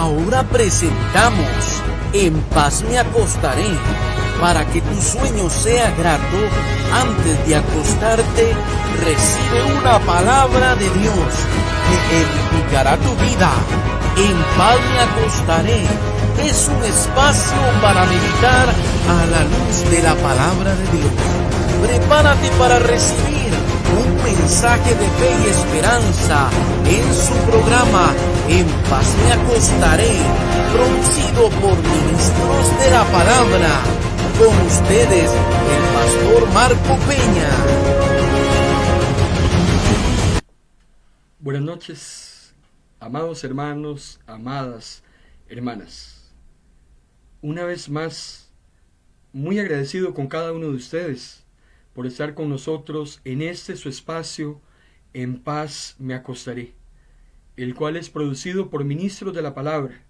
Ahora presentamos En paz me acostaré. Para que tu sueño sea grato, antes de acostarte, recibe una palabra de Dios que edificará tu vida. En paz me acostaré es un espacio para meditar a la luz de la palabra de Dios. Prepárate para recibir un mensaje de fe y esperanza en su programa En paz me acostaré, producido por ministros de la palabra. Con ustedes, el pastor Marco Peña. Buenas noches, amados hermanos, amadas hermanas. Una vez más, muy agradecido con cada uno de ustedes por estar con nosotros en este su espacio, En paz me acostaré, el cual es producido por ministros de la palabra,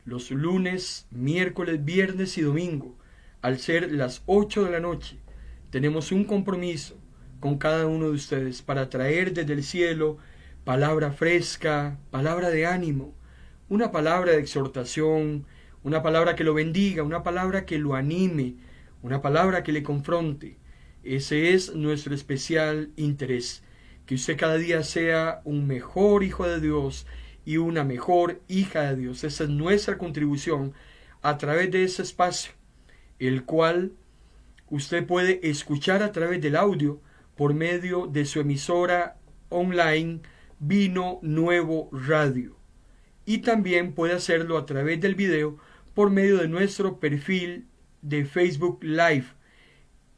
los lunes, miércoles, viernes y domingo. Al ser las 8 de la noche, tenemos un compromiso con cada uno de ustedes para traer desde el cielo palabra fresca, palabra de ánimo, una palabra de exhortación, una palabra que lo bendiga, una palabra que lo anime, una palabra que le confronte. Ese es nuestro especial interés, que usted cada día sea un mejor hijo de Dios y una mejor hija de Dios. Esa es nuestra contribución a través de ese espacio, el cual usted puede escuchar a través del audio por medio de su emisora online Vino Nuevo Radio, y también puede hacerlo a través del video por medio de nuestro perfil de Facebook Live,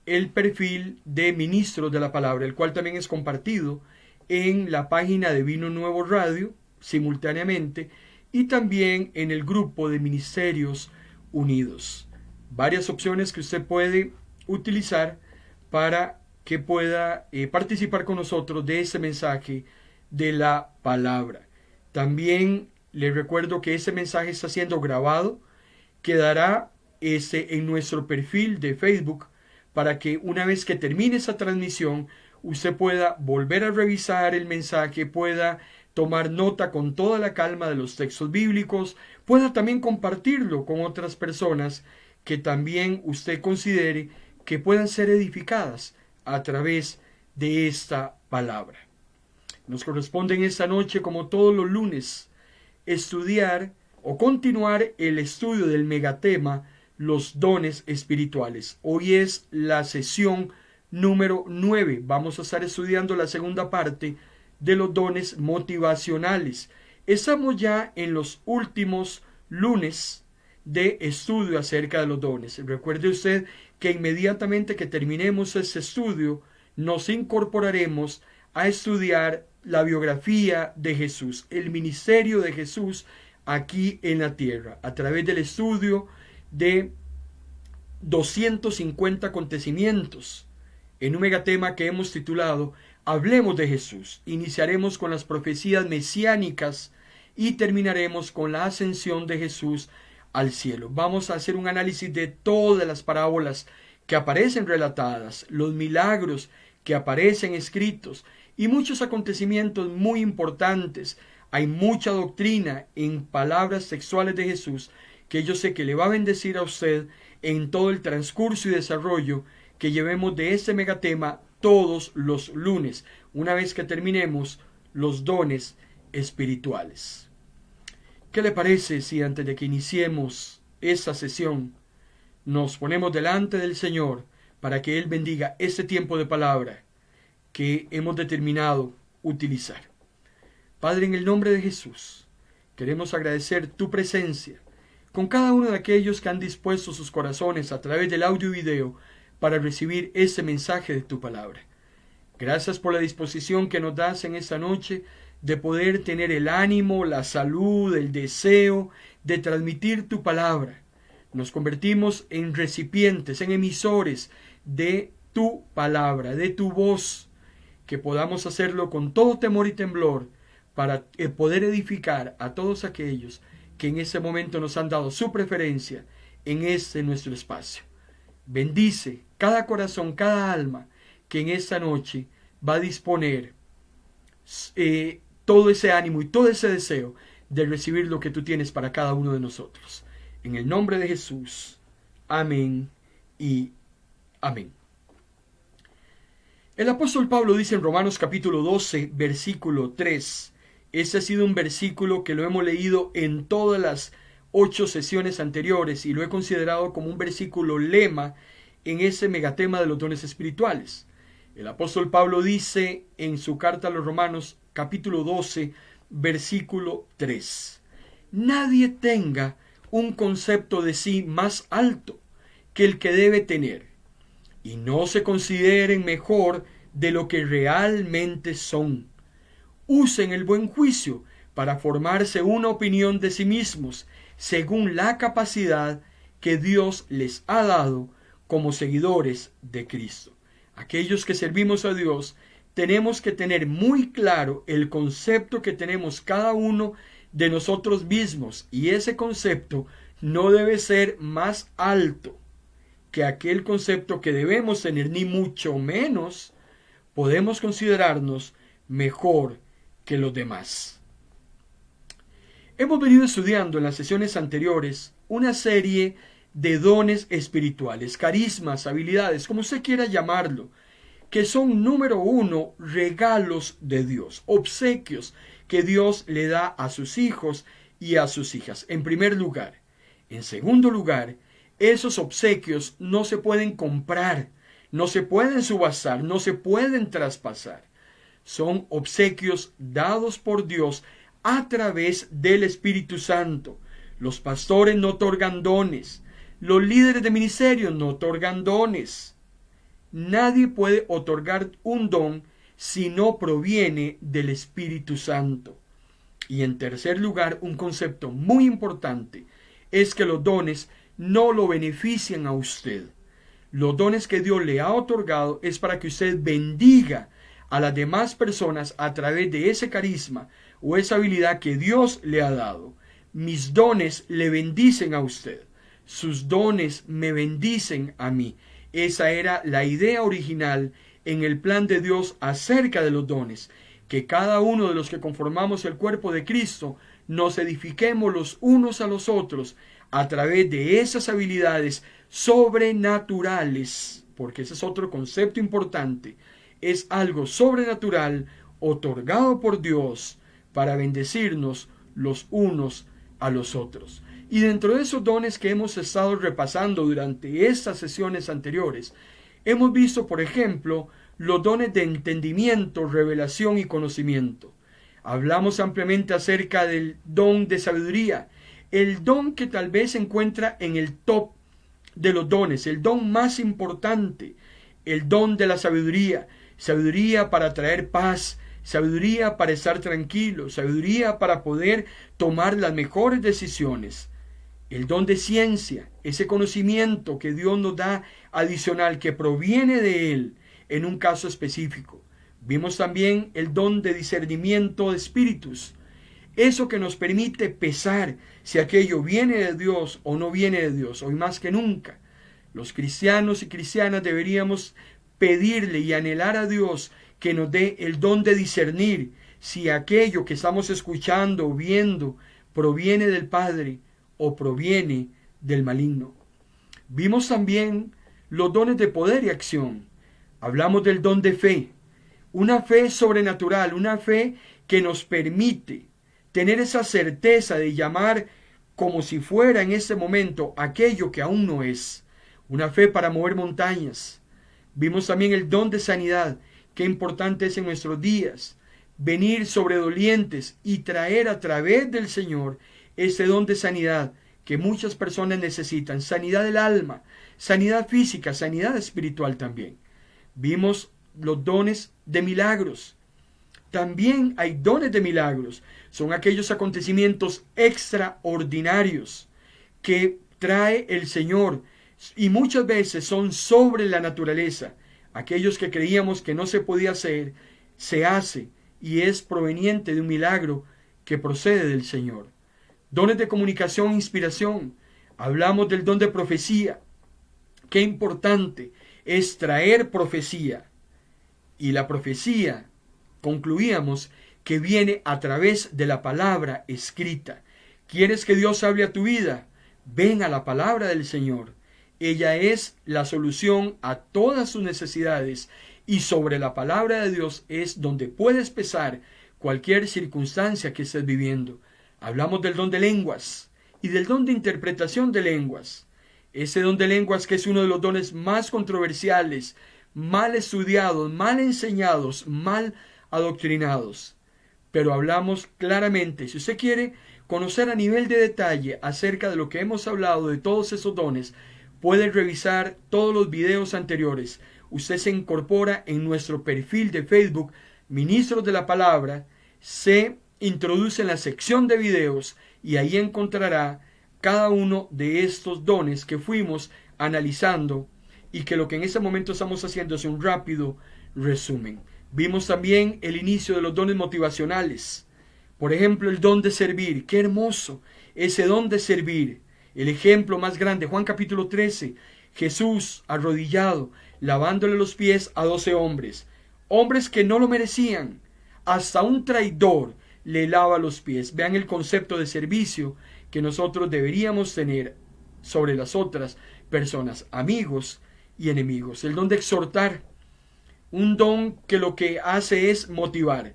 el perfil de Ministros de la Palabra, el cual también es compartido en la página de Vino Nuevo Radio simultáneamente, y también en el grupo de Ministerios Unidos. Varias opciones que usted puede utilizar para que pueda participar con nosotros de ese mensaje de la palabra. También les recuerdo que ese mensaje está siendo grabado, quedará en nuestro perfil de Facebook, para que una vez que termine esa transmisión usted pueda volver a revisar el mensaje, pueda tomar nota con toda la calma de los textos bíblicos, pueda también compartirlo con otras personas que también usted considere que puedan ser edificadas a través de esta palabra. Nos corresponde en esta noche, como todos los lunes, estudiar o continuar el estudio del megatema Los dones espirituales. Hoy es la sesión número 9. Vamos a estar estudiando la segunda parte de los dones motivacionales. Estamos ya en los últimos lunes de estudio acerca de los dones. Recuerde usted que inmediatamente que terminemos este estudio, nos incorporaremos a estudiar la biografía de Jesús, el ministerio de Jesús aquí en la tierra, a través del estudio de 250 acontecimientos, en un megatema que hemos titulado Hablemos de Jesús. Iniciaremos con las profecías mesiánicas y terminaremos con la ascensión de Jesús al cielo. Vamos a hacer un análisis de todas las parábolas que aparecen relatadas, los milagros que aparecen escritos y muchos acontecimientos muy importantes. Hay mucha doctrina en palabras textuales de Jesús que yo sé que le va a bendecir a usted en todo el transcurso y desarrollo que llevemos de este megatema todos los lunes, una vez que terminemos los dones espirituales. ¿Qué le parece si antes de que iniciemos esta sesión nos ponemos delante del Señor para que Él bendiga este tiempo de palabra que hemos determinado utilizar? Padre, en el nombre de Jesús, queremos agradecer tu presencia con cada uno de aquellos que han dispuesto sus corazones a través del audio y video para recibir ese mensaje de tu palabra. Gracias por la disposición que nos das en esta noche de poder tener el ánimo, la salud, el deseo de transmitir tu palabra. Nos convertimos en recipientes, en emisores de tu palabra, de tu voz, que podamos hacerlo con todo temor y temblor para poder edificar a todos aquellos que en ese momento nos han dado su preferencia en este nuestro espacio. Bendice cada corazón, cada alma que en esta noche va a disponer todo ese ánimo y todo ese deseo de recibir lo que tú tienes para cada uno de nosotros. En el nombre de Jesús. Amén y amén. El apóstol Pablo dice en Romanos capítulo 12, versículo 3. Este ha sido un versículo que lo hemos leído en todas las 8 sesiones anteriores y lo he considerado como un versículo lema en ese megatema de los dones espirituales. El apóstol Pablo dice en su carta a los Romanos capítulo 12, versículo 3. Nadie tenga un concepto de sí más alto que el que debe tener, y no se consideren mejor de lo que realmente son. Usen el buen juicio para formarse una opinión de sí mismos, según la capacidad que Dios les ha dado como seguidores de Cristo. Aquellos que servimos a Dios tenemos que tener muy claro el concepto que tenemos cada uno de nosotros mismos, y ese concepto no debe ser más alto que aquel concepto que debemos tener, ni mucho menos podemos considerarnos mejor que los demás. Hemos venido estudiando en las sesiones anteriores una serie de dones espirituales, carismas, habilidades, como usted quiera llamarlo, que son, número 1, regalos de Dios, obsequios que Dios le da a sus hijos y a sus hijas, en primer lugar. En segundo lugar, esos obsequios no se pueden comprar, no se pueden subastar, no se pueden traspasar. Son obsequios dados por Dios a través del Espíritu Santo. Los pastores no otorgan dones, los líderes de ministerio no otorgan dones. Nadie puede otorgar un don si no proviene del Espíritu Santo. Y en tercer lugar, un concepto muy importante es que los dones no lo benefician a usted. Los dones que Dios le ha otorgado es para que usted bendiga a las demás personas a través de ese carisma o esa habilidad que Dios le ha dado. Mis dones le bendicen a usted. Sus dones me bendicen a mí. Esa era la idea original en el plan de Dios acerca de los dones, que cada uno de los que conformamos el cuerpo de Cristo nos edifiquemos los unos a los otros a través de esas habilidades sobrenaturales, porque ese es otro concepto importante. Es algo sobrenatural otorgado por Dios para bendecirnos los unos a los otros. Y dentro de esos dones que hemos estado repasando durante estas sesiones anteriores, hemos visto, por ejemplo, los dones de entendimiento, revelación y conocimiento. Hablamos ampliamente acerca del don de sabiduría, el don que tal vez se encuentra en el top de los dones, el don más importante, el don de la sabiduría. Sabiduría para traer paz, sabiduría para estar tranquilo, sabiduría para poder tomar las mejores decisiones. El don de ciencia, ese conocimiento que Dios nos da adicional, que proviene de Él en un caso específico. Vimos también el don de discernimiento de espíritus, eso que nos permite pesar si aquello viene de Dios o no viene de Dios. Hoy más que nunca, los cristianos y cristianas deberíamos pedirle y anhelar a Dios que nos dé el don de discernir si aquello que estamos escuchando o viendo proviene del Padre o proviene del maligno. Vimos también los dones de poder y acción. Hablamos del don de fe, una fe sobrenatural, una fe que nos permite tener esa certeza de llamar como si fuera en este momento aquello que aún no es. Una fe para mover montañas. Vimos también el don de sanidad. Qué importante es en nuestros días venir sobre dolientes y traer a través del Señor ese don de sanidad que muchas personas necesitan. Sanidad del alma, sanidad física, sanidad espiritual también. Vimos los dones de milagros. También hay dones de milagros. Son aquellos acontecimientos extraordinarios que trae el Señor y muchas veces son sobre la naturaleza. Aquellos que creíamos que no se podía hacer, se hace y es proveniente de un milagro que procede del Señor. Dones de comunicación e inspiración. Hablamos del don de profecía. Qué importante es traer profecía. Y la profecía, concluíamos que viene a través de la palabra escrita. ¿Quieres que Dios hable a tu vida? Ven a la palabra del Señor. Ella es la solución a todas sus necesidades, y sobre la palabra de Dios es donde puedes pesar cualquier circunstancia que estés viviendo. Hablamos del don de lenguas y del don de interpretación de lenguas. Ese don de lenguas que es uno de los dones más controversiales, mal estudiados, mal enseñados, mal adoctrinados. Pero hablamos claramente. Si usted quiere conocer a nivel de detalle acerca de lo que hemos hablado de todos esos dones, puede revisar todos los videos anteriores. Usted se incorpora en nuestro perfil de Facebook, Ministros de la Palabra, se introduce en la sección de videos y ahí encontrará cada uno de estos dones que fuimos analizando y que lo que en este momento estamos haciendo es un rápido resumen. Vimos también el inicio de los dones motivacionales. Por ejemplo, el don de servir. ¡Qué hermoso! Ese don de servir. El ejemplo más grande, Juan capítulo 13. Jesús arrodillado, lavándole los pies a 12 hombres. Hombres que no lo merecían. Hasta un traidor le lava los pies. Vean el concepto de servicio que nosotros deberíamos tener sobre las otras personas, amigos y enemigos. El don de exhortar. Un don que lo que hace es motivar.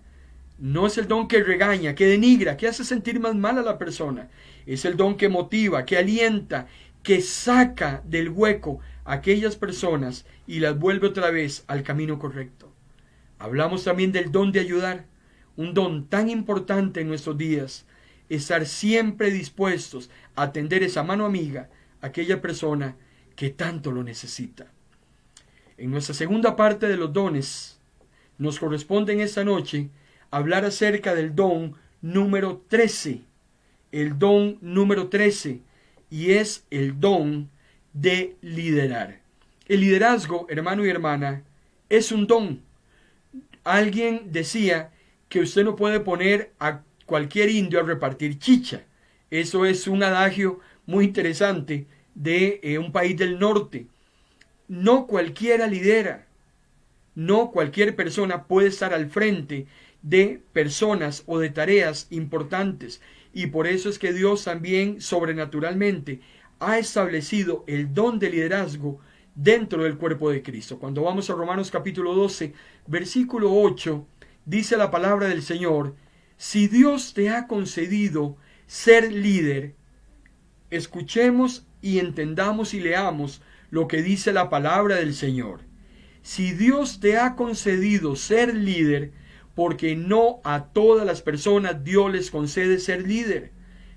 No es el don que regaña, que denigra, que hace sentir más mal a la persona. Es el don que motiva, que alienta, que saca del hueco a aquellas personas y las vuelve otra vez al camino correcto. Hablamos también del don de ayudar, un don tan importante en nuestros días. Estar siempre dispuestos a tender esa mano amiga a aquella persona que tanto lo necesita. En nuestra segunda parte de los dones, nos corresponde en esta noche hablar acerca del don número 13. El don número 13, y es el don de liderar. El liderazgo, hermano y hermana, es un don. Alguien decía que usted no puede poner a cualquier indio a repartir chicha. Eso es un adagio muy interesante de un país del norte. No cualquiera lidera. No cualquier persona puede estar al frente de personas o de tareas importantes. Y por eso es que Dios también sobrenaturalmente ha establecido el don de liderazgo dentro del cuerpo de Cristo. Cuando vamos a Romanos capítulo 12, versículo 8, dice la palabra del Señor: si Dios te ha concedido ser líder, escuchemos y entendamos y leamos lo que dice la palabra del Señor. Si Dios te ha concedido ser líder, porque no a todas las personas Dios les concede ser líder.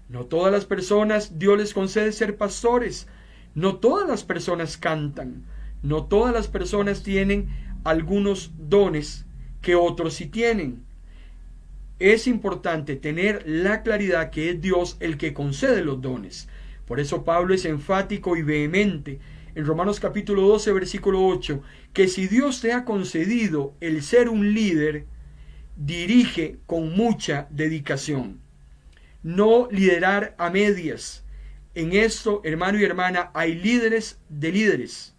No todas las personas Dios les concede ser pastores. No todas las personas cantan. No todas las personas tienen algunos dones que otros sí tienen. Es importante tener la claridad que es Dios el que concede los dones. Por eso Pablo es enfático y vehemente en Romanos capítulo 12, versículo 8, que si Dios te ha concedido el ser un líder, dirige con mucha dedicación. No liderar a medias. En esto, hermano y hermana, hay líderes de líderes.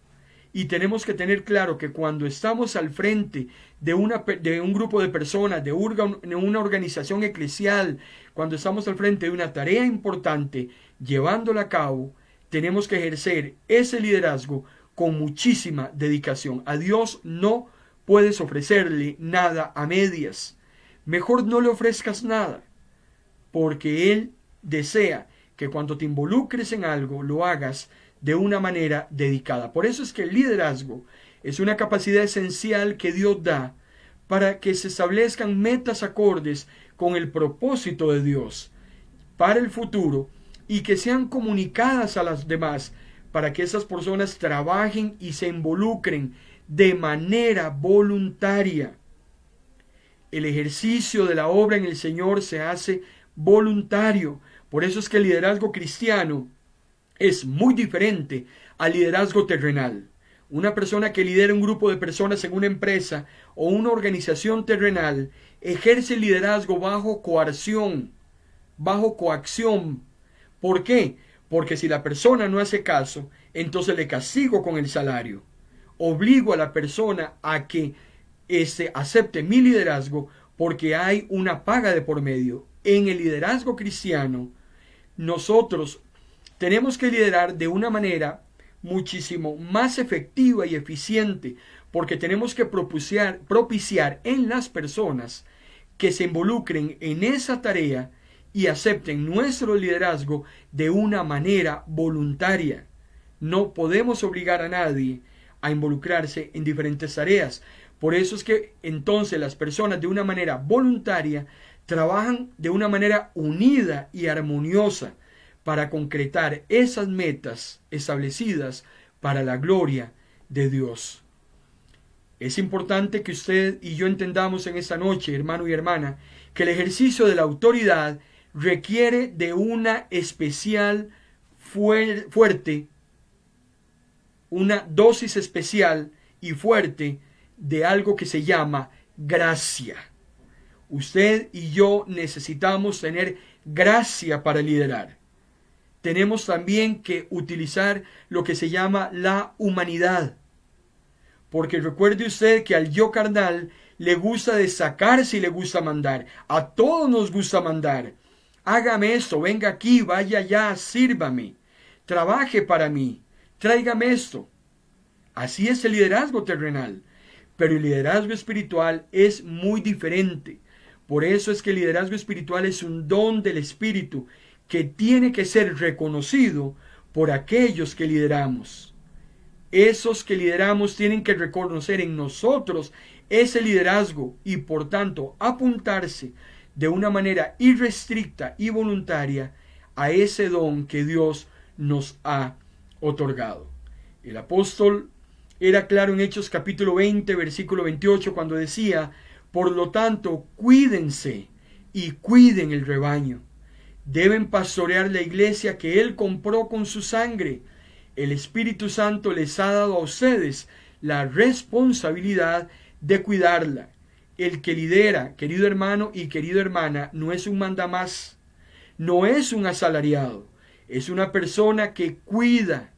Y tenemos que tener claro que cuando estamos al frente de un grupo de personas, de una organización eclesial, cuando estamos al frente de una tarea importante, llevándola a cabo, tenemos que ejercer ese liderazgo con muchísima dedicación. A Dios no puedes ofrecerle nada a medias. Mejor no le ofrezcas nada, porque Él desea que cuando te involucres en algo, lo hagas de una manera dedicada. Por eso es que el liderazgo es una capacidad esencial que Dios da para que se establezcan metas acordes con el propósito de Dios para el futuro y que sean comunicadas a las demás para que esas personas trabajen y se involucren de manera voluntaria. El ejercicio de la obra en el Señor se hace voluntario. Por eso es que el liderazgo cristiano es muy diferente al liderazgo terrenal. Una persona que lidera un grupo de personas en una empresa o una organización terrenal ejerce el liderazgo bajo coerción, bajo coacción. ¿Por qué? Porque si la persona no hace caso, entonces le castigo con el salario. Obligo a la persona a que acepte mi liderazgo porque hay una paga de por medio. En el liderazgo cristiano, nosotros tenemos que liderar de una manera muchísimo más efectiva y eficiente, porque tenemos que propiciar en las personas que se involucren en esa tarea y acepten nuestro liderazgo de una manera voluntaria. No podemos obligar a nadie a involucrarse en diferentes tareas. Por eso es que entonces las personas de una manera voluntaria trabajan de una manera unida y armoniosa para concretar esas metas establecidas para la gloria de Dios. Es importante que usted y yo entendamos en esta noche, hermano y hermana, que el ejercicio de la autoridad requiere de una especial fuerte, una dosis especial y fuerte de algo que se llama gracia. Usted y yo necesitamos tener gracia para liderar. Tenemos también que utilizar lo que se llama la humanidad. Porque recuerde usted que al yo carnal le gusta destacarse y le gusta mandar. A todos nos gusta mandar. Hágame esto, venga aquí, vaya allá, sírvame, trabaje para mí, tráigame esto. Así es el liderazgo terrenal. Pero el liderazgo espiritual es muy diferente. Por eso es que el liderazgo espiritual es un don del Espíritu que tiene que ser reconocido por aquellos que lideramos. Esos que lideramos tienen que reconocer en nosotros ese liderazgo y por tanto apuntarse de una manera irrestricta y voluntaria a ese don que Dios nos ha otorgado. El apóstol era claro en Hechos capítulo 20, versículo 28, cuando decía: por lo tanto, cuídense y cuiden el rebaño. Deben pastorear la iglesia que Él compró con su sangre. El Espíritu Santo les ha dado a ustedes la responsabilidad de cuidarla. El que lidera, querido hermano y querida hermana, no es un mandamás, no es un asalariado, es una persona que cuida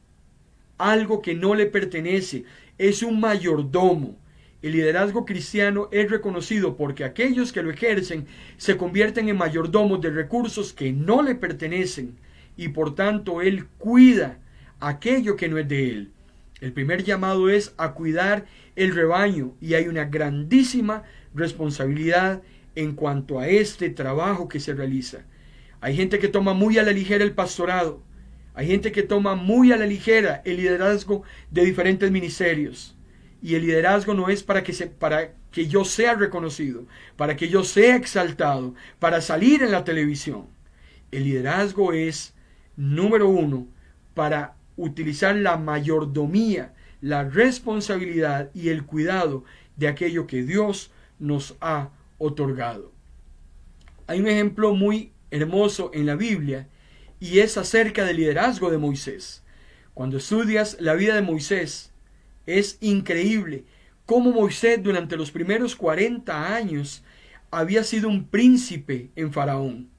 algo que no le pertenece, es un mayordomo. El liderazgo cristiano es reconocido porque aquellos que lo ejercen se convierten en mayordomos de recursos que no le pertenecen y por tanto él cuida aquello que no es de él. El primer llamado es a cuidar el rebaño y hay una grandísima responsabilidad en cuanto a este trabajo que se realiza. Hay gente que toma muy a la ligera el pastorado, hay gente que toma muy a la ligera el liderazgo de diferentes ministerios. Y el liderazgo no es para que yo sea reconocido, para que yo sea exaltado, para salir en la televisión. El liderazgo es, número uno, para utilizar la mayordomía, la responsabilidad y el cuidado de aquello que Dios nos ha otorgado. Hay un ejemplo muy hermoso en la Biblia y es acerca del liderazgo de Moisés. Cuando estudias la vida de Moisés, es increíble cómo Moisés durante los primeros 40 años había sido un príncipe en Faraón.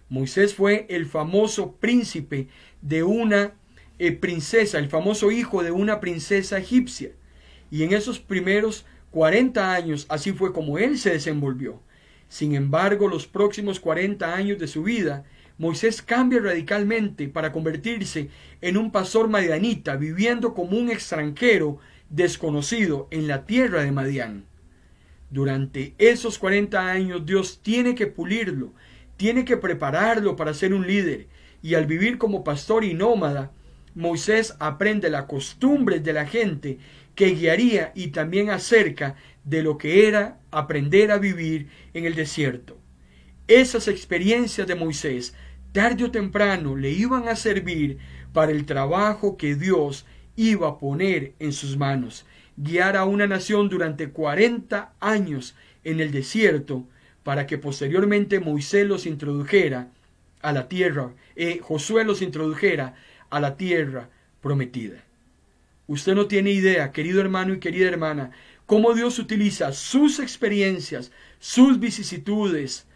Moisés fue el famoso príncipe de una princesa, el famoso hijo de una princesa egipcia. Y en esos primeros 40 años así fue como él se desenvolvió. Sin embargo, los próximos 40 años de su vida, Moisés cambia radicalmente para convertirse en un pastor madianita, viviendo como un extranjero desconocido en la tierra de Madián. Durante esos 40 años Dios tiene que pulirlo, tiene que prepararlo para ser un líder, y al vivir como pastor y nómada, Moisés aprende las costumbres de la gente que guiaría y también acerca de lo que era aprender a vivir en el desierto. Esas experiencias de Moisés, tarde o temprano, le iban a servir para el trabajo que Dios iba a poner en sus manos, guiar a una nación durante 40 años en el desierto, para que posteriormente Moisés los introdujera a la tierra, Josué los introdujera a la tierra prometida. Usted no tiene idea, querido hermano y querida hermana, cómo Dios utiliza sus experiencias, sus vicisitudes,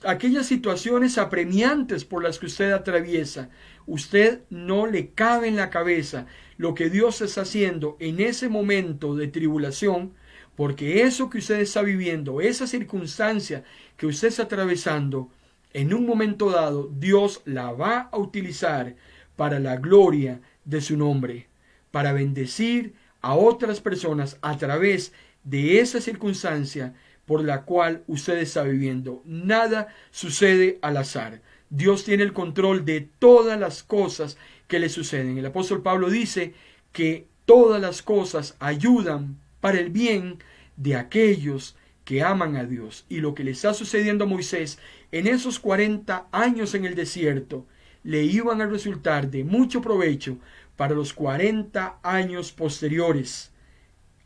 aquellas situaciones apremiantes por las que usted atraviesa. Usted no le cabe en la cabeza lo que Dios está haciendo en ese momento de tribulación, porque eso que usted está viviendo, esa circunstancia que usted está atravesando, en un momento dado, Dios la va a utilizar para la gloria de su nombre, para bendecir a otras personas a través de esa circunstancia por la cual usted está viviendo. Nada sucede al azar. Dios tiene el control de todas las cosas que le suceden. El apóstol Pablo dice que todas las cosas ayudan para el bien de aquellos que aman a Dios. Y lo que le está sucediendo a Moisés en esos 40 años en el desierto le iban a resultar de mucho provecho para los 40 años posteriores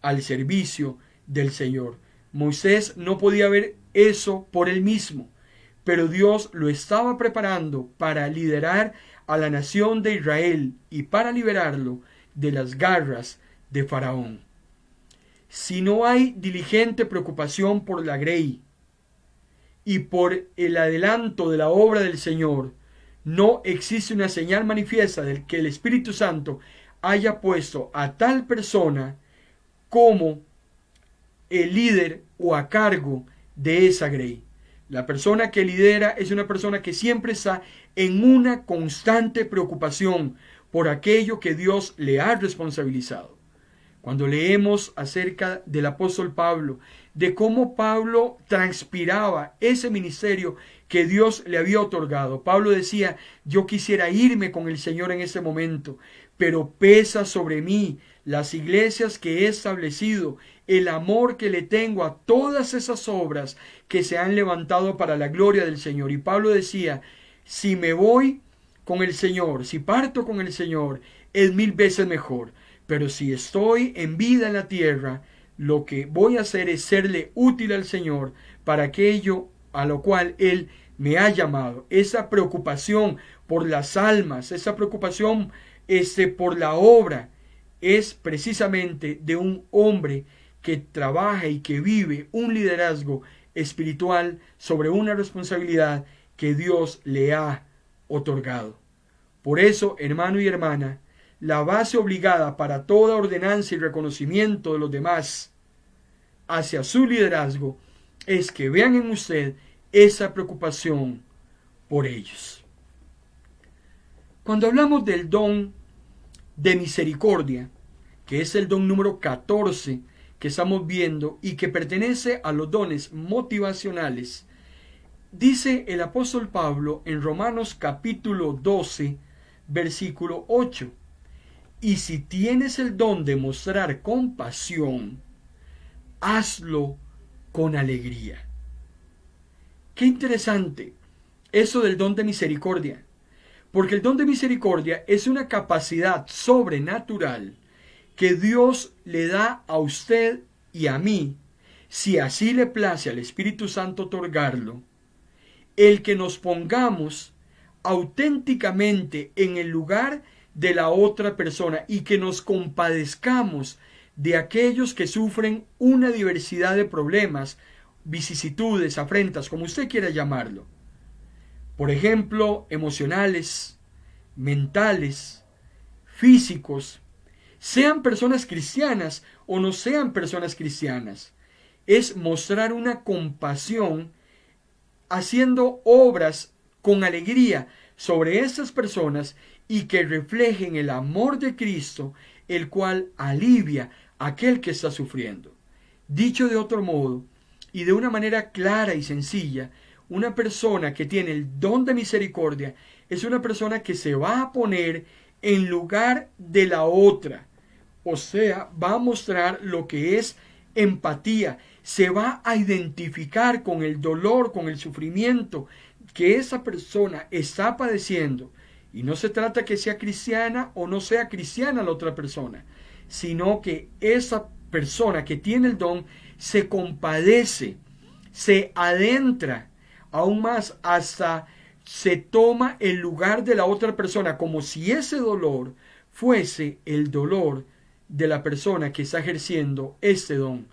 al servicio del Señor. Moisés no podía ver eso por él mismo, pero Dios lo estaba preparando para liderar a la nación de Israel y para liberarlo de las garras de Faraón. Si no hay diligente preocupación por la grey y por el adelanto de la obra del Señor, no existe una señal manifiesta de que el Espíritu Santo haya puesto a tal persona como el líder o a cargo de esa grey. La persona que lidera es una persona que siempre está en una constante preocupación por aquello que Dios le ha responsabilizado. Cuando leemos acerca del apóstol Pablo, de cómo Pablo transpiraba ese ministerio que Dios le había otorgado, Pablo decía: yo quisiera irme con el Señor en ese momento, pero pesa sobre mí las iglesias que he establecido, el amor que le tengo a todas esas obras que se han levantado para la gloria del Señor. Y Pablo decía: si me voy con el Señor, si parto con el Señor, es 1000 veces mejor. Pero si estoy en vida en la tierra, lo que voy a hacer es serle útil al Señor para aquello a lo cual Él me ha llamado. Esa preocupación por las almas, esa preocupación por la obra, es precisamente de un hombre que trabaja y que vive un liderazgo espiritual sobre una responsabilidad que Dios le ha otorgado. Por eso, hermano y hermana, la base obligada para toda ordenanza y reconocimiento de los demás hacia su liderazgo es que vean en usted esa preocupación por ellos. Cuando hablamos del don de misericordia, que es el don número 14 que estamos viendo y que pertenece a los dones motivacionales, dice el apóstol Pablo en Romanos capítulo 12, versículo 8: y si tienes el don de mostrar compasión, hazlo con alegría. Qué interesante eso del don de misericordia, porque el don de misericordia es una capacidad sobrenatural que Dios le da a usted y a mí, si así le place al Espíritu Santo otorgarlo, el que nos pongamos auténticamente en el lugar de la otra persona y que nos compadezcamos de aquellos que sufren una diversidad de problemas, vicisitudes, afrentas, como usted quiera llamarlo. Por ejemplo, emocionales, mentales, físicos, sean personas cristianas o no sean personas cristianas. Es mostrar una compasión haciendo obras con alegría sobre esas personas y que reflejen el amor de Cristo, el cual alivia a aquel que está sufriendo. Dicho de otro modo, y de una manera clara y sencilla, una persona que tiene el don de misericordia es una persona que se va a poner en lugar de la otra. O sea, va a mostrar lo que es empatía, se va a identificar con el dolor, con el sufrimiento que esa persona está padeciendo. Y no se trata que sea cristiana o no sea cristiana la otra persona, sino que esa persona que tiene el don se compadece, se adentra aún más, hasta se toma el lugar de la otra persona, como si ese dolor fuese el dolor de la persona que está ejerciendo este don.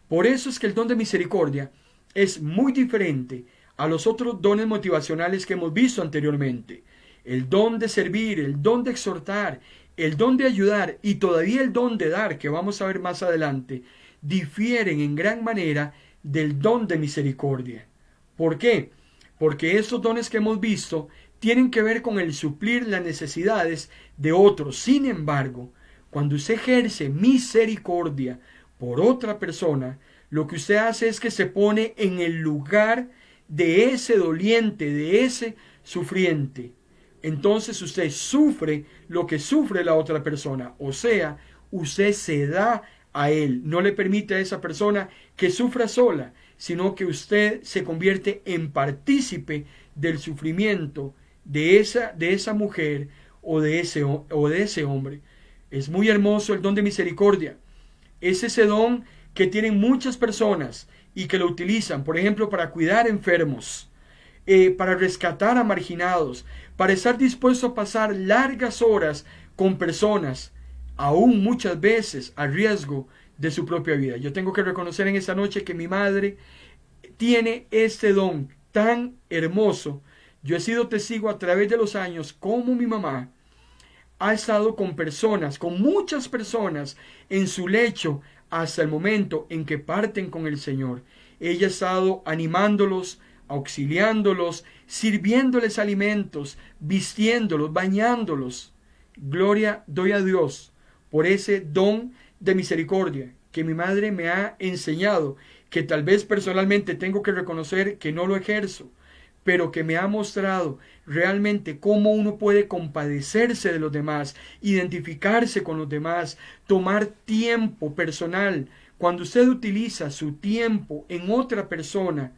Por eso es que el don de misericordia es muy diferente a los otros dones motivacionales que hemos visto anteriormente. El don de servir, el don de exhortar, el don de ayudar y todavía el don de dar, que vamos a ver más adelante, difieren en gran manera del don de misericordia. ¿Por qué? Porque estos dones que hemos visto tienen que ver con el suplir las necesidades de otros. Sin embargo, cuando usted ejerce misericordia por otra persona, lo que usted hace es que se pone en el lugar de ese doliente, de ese sufriente. Entonces usted sufre lo que sufre la otra persona. O sea, usted se da a él. No le permite a esa persona que sufra sola, sino que usted se convierte en partícipe del sufrimiento de esa mujer o de ese hombre. Es muy hermoso el don de misericordia. Es ese don que tienen muchas personas y que lo utilizan, por ejemplo, para cuidar enfermos, para rescatar a marginados, para estar dispuesto a pasar largas horas con personas, aún muchas veces a riesgo de su propia vida. Yo tengo que reconocer en esta noche que mi madre tiene este don tan hermoso. Yo he sido testigo a través de los años cómo mi mamá ha estado con personas, con muchas personas en su lecho hasta el momento en que parten con el Señor. Ella ha estado animándolos, auxiliándolos, sirviéndoles alimentos, vistiéndolos, bañándolos. Gloria doy a Dios por ese don de misericordia que mi madre me ha enseñado, que tal vez personalmente tengo que reconocer que no lo ejerzo, pero que me ha mostrado realmente cómo uno puede compadecerse de los demás, identificarse con los demás, tomar tiempo personal. Cuando usted utiliza su tiempo en otra persona,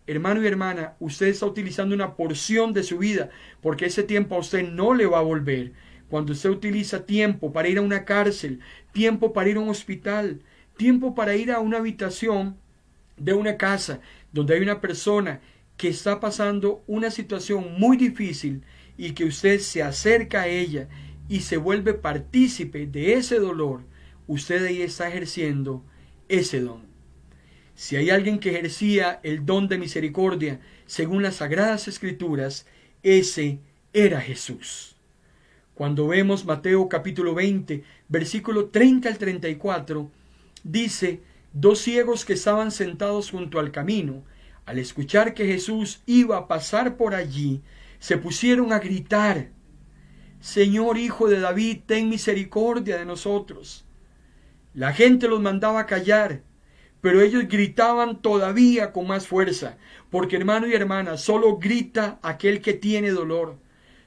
hermano y hermana, usted está utilizando una porción de su vida, porque ese tiempo a usted no le va a volver. Cuando usted utiliza tiempo para ir a una cárcel, tiempo para ir a un hospital, tiempo para ir a una habitación de una casa donde hay una persona que está pasando una situación muy difícil y que usted se acerca a ella y se vuelve partícipe de ese dolor, usted ahí está ejerciendo ese don. Si hay alguien que ejercía el don de misericordia según las Sagradas Escrituras, ese era Jesús. Cuando vemos Mateo capítulo 20, versículo 30 al 34, dice: 2 ciegos que estaban sentados junto al camino, al escuchar que Jesús iba a pasar por allí, se pusieron a gritar: Señor, Hijo de David, ten misericordia de nosotros. La gente los mandaba callar, pero ellos gritaban todavía con más fuerza, porque hermano y hermana, solo grita aquel que tiene dolor,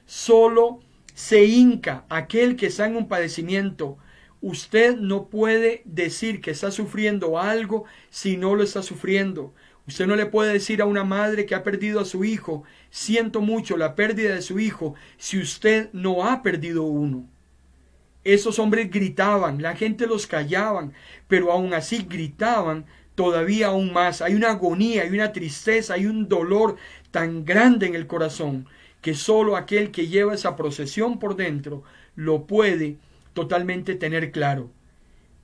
solo se hinca aquel que está en un padecimiento. Usted no puede decir que está sufriendo algo si no lo está sufriendo. Usted no le puede decir a una madre que ha perdido a su hijo: siento mucho la pérdida de su hijo, si usted no ha perdido uno. Esos hombres gritaban, la gente los callaban, pero aún así gritaban todavía aún más. Hay una agonía, hay una tristeza, hay un dolor tan grande en el corazón que solo aquel que lleva esa procesión por dentro lo puede totalmente tener claro.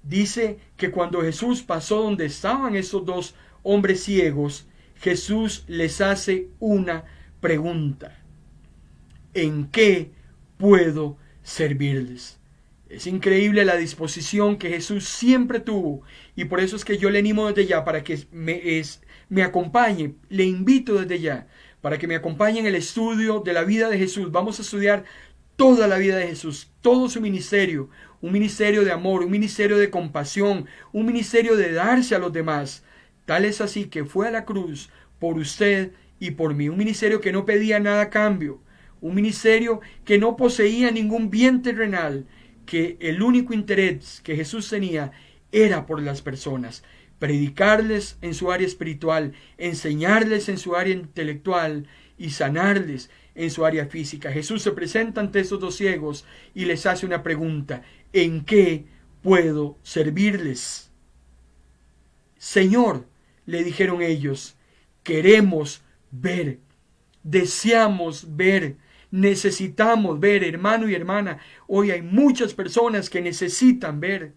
Dice que cuando Jesús pasó donde estaban esos 2 hombres ciegos, Jesús les hace una pregunta: ¿en qué puedo servirles? Es increíble la disposición que Jesús siempre tuvo, y por eso es que yo le animo desde ya para que me acompañe, le invito desde ya para que me acompañe en el estudio de la vida de Jesús. Vamos a estudiar toda la vida de Jesús, todo su ministerio, un ministerio de amor, un ministerio de compasión, un ministerio de darse a los demás. Tal es así que fue a la cruz por usted y por mí, un ministerio que no pedía nada a cambio, un ministerio que no poseía ningún bien terrenal, que el único interés que Jesús tenía era por las personas, predicarles en su área espiritual, enseñarles en su área intelectual y sanarles en su área física. Jesús se presenta ante esos 2 ciegos y les hace una pregunta: ¿en qué puedo servirles? Señor, le dijeron ellos, queremos ver, deseamos ver, necesitamos ver. Hermano y hermana, hoy hay muchas personas que necesitan ver.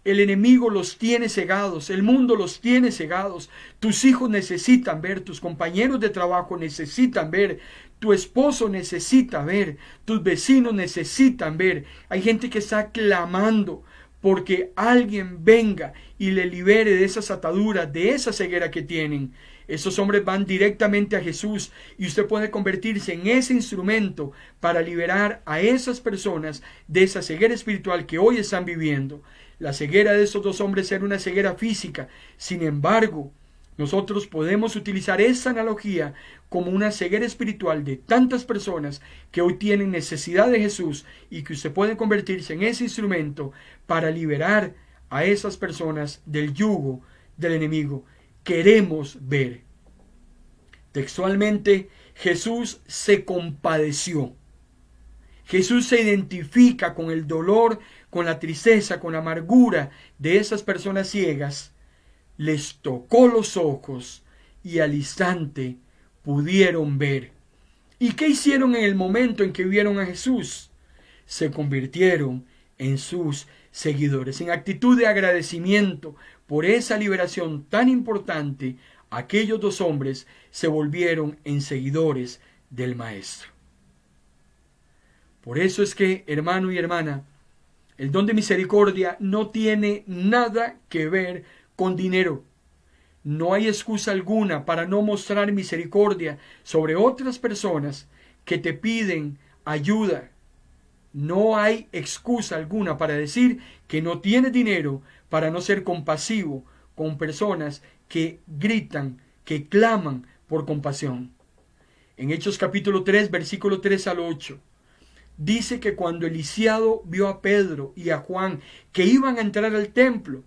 El enemigo los tiene cegados, el mundo los tiene cegados. Tus hijos necesitan ver, tus compañeros de trabajo necesitan ver, tu esposo necesita ver, tus vecinos necesitan ver. Hay gente que está clamando porque alguien venga y le libere de esas ataduras, de esa ceguera que tienen. Esos hombres van directamente a Jesús y usted puede convertirse en ese instrumento para liberar a esas personas de esa ceguera espiritual que hoy están viviendo. La ceguera de esos dos hombres era una ceguera física. Sin embargo, nosotros podemos utilizar esa analogía como una ceguera espiritual de tantas personas que hoy tienen necesidad de Jesús y que usted puede convertirse en ese instrumento para liberar a esas personas del yugo del enemigo. Queremos ver. Textualmente, Jesús se compadeció. Jesús se identifica con el dolor, con la tristeza, con la amargura de esas personas ciegas. Les tocó los ojos y al instante pudieron ver. ¿Y qué hicieron en el momento en que vieron a Jesús? Se convirtieron en sus seguidores. En actitud de agradecimiento por esa liberación tan importante, aquellos dos hombres se volvieron en seguidores del Maestro. Por eso es que, hermano y hermana, el don de misericordia no tiene nada que ver con dinero. No hay excusa alguna para no mostrar misericordia sobre otras personas que te piden ayuda. No hay excusa alguna para decir que no tienes dinero para no ser compasivo con personas que gritan, que claman por compasión. En Hechos capítulo 3, versículo 3 al 8, dice que cuando el lisiado vio a Pedro y a Juan que iban a entrar al templo,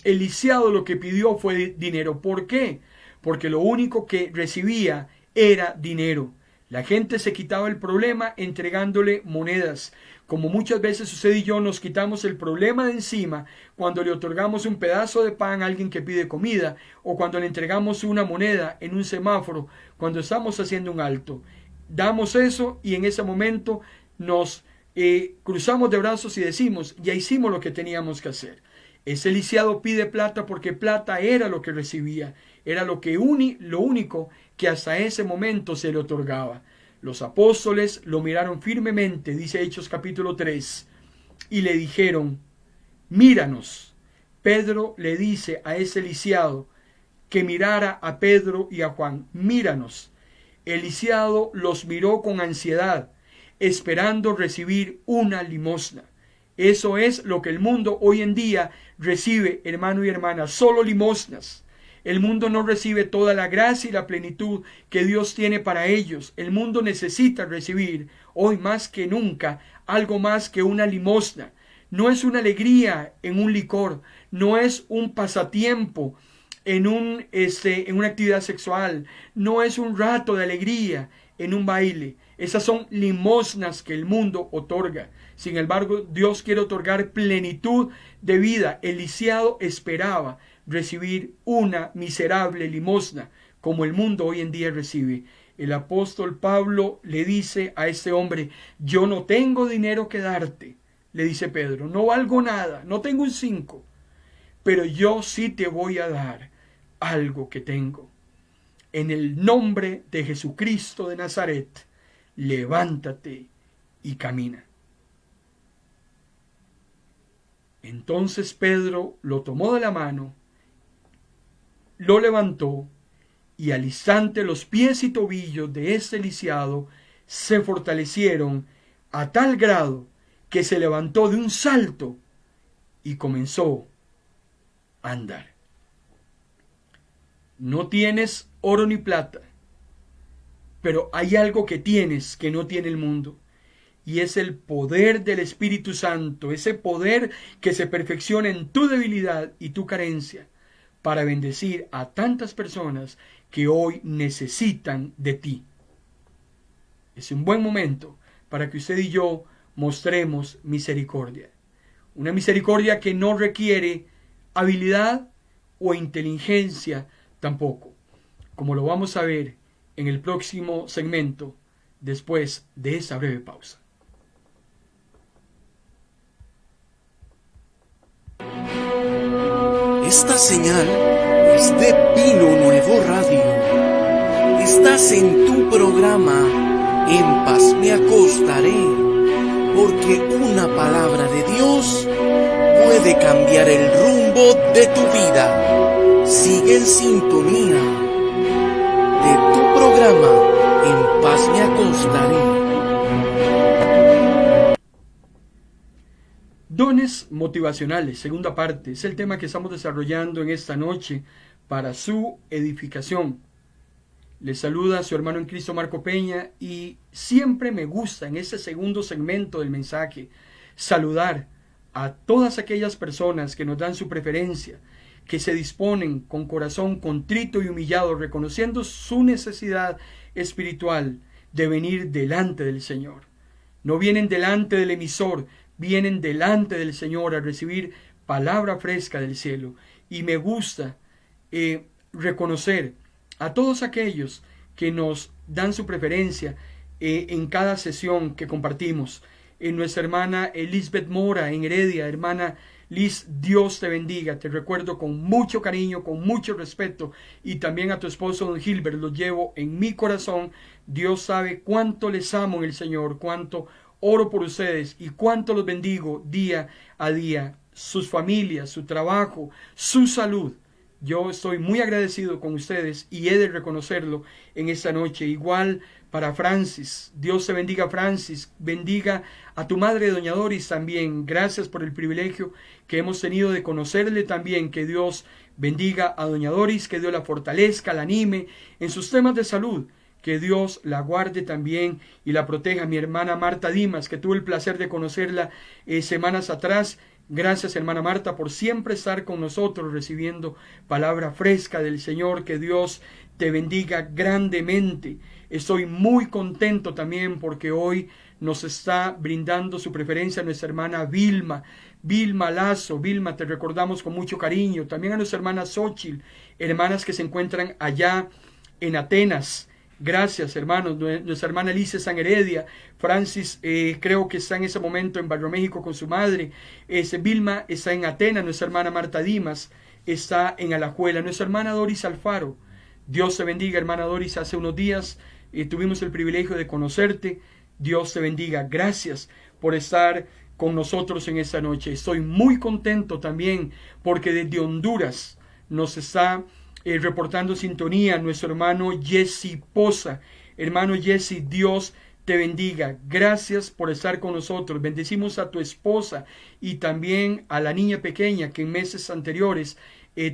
el lisiado lo que pidió fue dinero. ¿Por qué? Porque lo único que recibía era dinero. La gente se quitaba el problema entregándole monedas. Como muchas veces usted y yo nos quitamos el problema de encima cuando le otorgamos un pedazo de pan a alguien que pide comida, o cuando le entregamos una moneda en un semáforo cuando estamos haciendo un alto. Damos eso y en ese momento nos cruzamos de brazos y decimos, ya hicimos lo que teníamos que hacer. Ese lisiado pide plata porque plata era lo que recibía, era lo único que hasta ese momento se le otorgaba. Los apóstoles lo miraron firmemente, dice Hechos capítulo 3, y le dijeron, míranos. Pedro le dice a ese lisiado que mirara a Pedro y a Juan, míranos. El lisiado los miró con ansiedad, esperando recibir una limosna. Eso es lo que el mundo hoy en día recibe, hermano y hermana, solo limosnas. El mundo no recibe toda la gracia y la plenitud que Dios tiene para ellos. El mundo necesita recibir, hoy más que nunca, algo más que una limosna. No es una alegría en un licor, no es un pasatiempo en una actividad sexual, no es un rato de alegría en un baile. Esas son limosnas que el mundo otorga. Sin embargo, Dios quiere otorgar plenitud de vida. El lisiado esperaba recibir una miserable limosna, como el mundo hoy en día recibe. El apóstol Pablo le dice a este hombre, yo no tengo dinero que darte, le dice Pedro, no valgo nada, no tengo un 5, pero yo sí te voy a dar algo que tengo. En el nombre de Jesucristo de Nazaret, levántate y camina. Entonces Pedro lo tomó de la mano, lo levantó, y al instante los pies y tobillos de este lisiado se fortalecieron a tal grado que se levantó de un salto y comenzó a andar. No tienes oro ni plata, pero hay algo que tienes que no tiene el mundo. Y es el poder del Espíritu Santo, ese poder que se perfecciona en tu debilidad y tu carencia para bendecir a tantas personas que hoy necesitan de ti. Es un buen momento para que usted y yo mostremos misericordia. Una misericordia que no requiere habilidad o inteligencia tampoco, como lo vamos a ver en el próximo segmento después de esa breve pausa. Esta señal es de Pino Nuevo Radio. Estás en tu programa En Paz Me Acostaré, porque una palabra de Dios puede cambiar el rumbo de tu vida. Sigue en sintonía de tu programa En Paz Me Acostaré. Dones motivacionales, segunda parte, es el tema que estamos desarrollando en esta noche para su edificación. Les saluda su hermano en Cristo Marco Peña y siempre me gusta en este segundo segmento del mensaje saludar a todas aquellas personas que nos dan su preferencia, que se disponen con corazón contrito y humillado, reconociendo su necesidad espiritual de venir delante del Señor. No vienen delante del emisor, vienen delante del Señor a recibir palabra fresca del cielo. Y me gusta reconocer a todos aquellos que nos dan su preferencia en cada sesión que compartimos. Nuestra hermana Elizabeth Mora en Heredia, hermana Liz, Dios te bendiga. Te recuerdo con mucho cariño, con mucho respeto, y también a tu esposo don Gilbert, los llevo en mi corazón. Dios sabe cuánto les amo en el Señor, cuánto oro por ustedes y cuánto los bendigo día a día, sus familias, su trabajo, su salud. Yo estoy muy agradecido con ustedes y he de reconocerlo en esta noche. Igual para Francis, Dios te bendiga Francis, bendiga a tu madre doña Doris también. Gracias por el privilegio que hemos tenido de conocerle también. Que Dios bendiga a doña Doris, que Dios la fortalezca, la anime en sus temas de salud. Que Dios la guarde también y la proteja. Mi hermana Marta Dimas, que tuve el placer de conocerla semanas atrás. Gracias, hermana Marta, por siempre estar con nosotros recibiendo palabra fresca del Señor. Que Dios te bendiga grandemente. Estoy muy contento también porque hoy nos está brindando su preferencia nuestra hermana Vilma Lazo. Vilma, te recordamos con mucho cariño. También a nuestra hermana Xochitl, hermanas que se encuentran allá en Atenas. Gracias, hermanos. Nuestra hermana Alicia está en Heredia. Francis creo que está en ese momento en Barrio México con su madre. Vilma está en Atenas. Nuestra hermana Marta Dimas está en Alajuela. Nuestra hermana Doris Alfaro. Dios te bendiga, hermana Doris. Hace unos días tuvimos el privilegio de conocerte. Dios te bendiga. Gracias por estar con nosotros en esta noche. Estoy muy contento también porque desde Honduras nos está reportando sintonía nuestro hermano Jesse Poza. Hermano Jesse, Dios te bendiga. Gracias por estar con nosotros. Bendecimos a tu esposa y también a la niña pequeña que en meses anteriores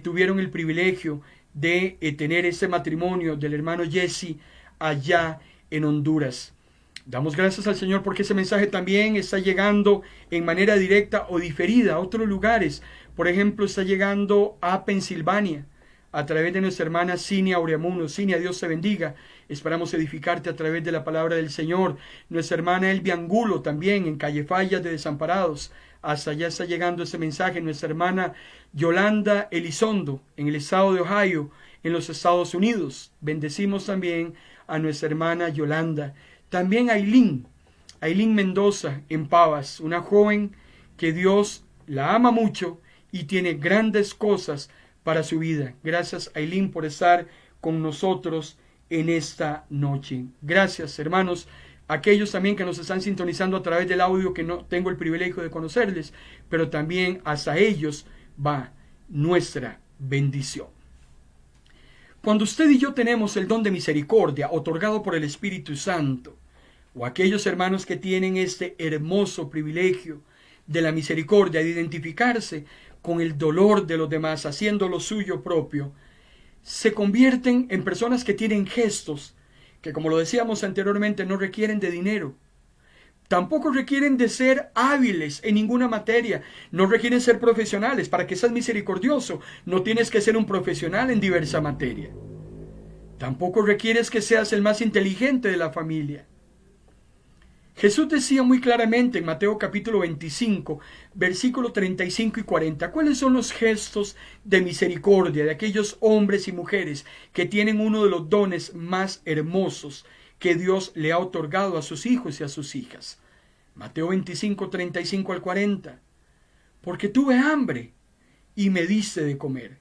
tuvieron el privilegio de tener ese matrimonio del hermano Jesse allá en Honduras. Damos gracias al Señor porque ese mensaje también está llegando en manera directa o diferida a otros lugares. Por ejemplo, está llegando a Pensilvania a través de nuestra hermana Cinia Aureamuno. Cinia, Dios te bendiga. Esperamos edificarte a través de la palabra del Señor. Nuestra hermana Elvia Angulo también en Calle Fallas de Desamparados. Hasta allá está llegando ese mensaje. Nuestra hermana Yolanda Elizondo en el estado de Ohio, en los Estados Unidos. Bendecimos también a nuestra hermana Yolanda. También Ailín Mendoza en Pavas, una joven que Dios la ama mucho y tiene grandes cosas para su vida. Gracias, Ailín, por estar con nosotros en esta noche. Gracias, hermanos, aquellos también que nos están sintonizando a través del audio, que no tengo el privilegio de conocerles, pero también hasta ellos va nuestra bendición. Cuando usted y yo tenemos el don de misericordia otorgado por el Espíritu Santo, o aquellos hermanos que tienen este hermoso privilegio de la misericordia, de identificarse con el dolor de los demás, haciendo lo suyo propio, se convierten en personas que tienen gestos que, como lo decíamos anteriormente, no requieren de dinero. Tampoco requieren de ser hábiles en ninguna materia. No requieren ser profesionales. Para que seas misericordioso, no tienes que ser un profesional en diversa materia. Tampoco requieres que seas el más inteligente de la familia. Jesús decía muy claramente en Mateo capítulo 25, versículo 35 y 40, ¿cuáles son los gestos de misericordia de aquellos hombres y mujeres que tienen uno de los dones más hermosos que Dios le ha otorgado a sus hijos y a sus hijas? Mateo 25, 35 al 40, porque tuve hambre y me diste de comer.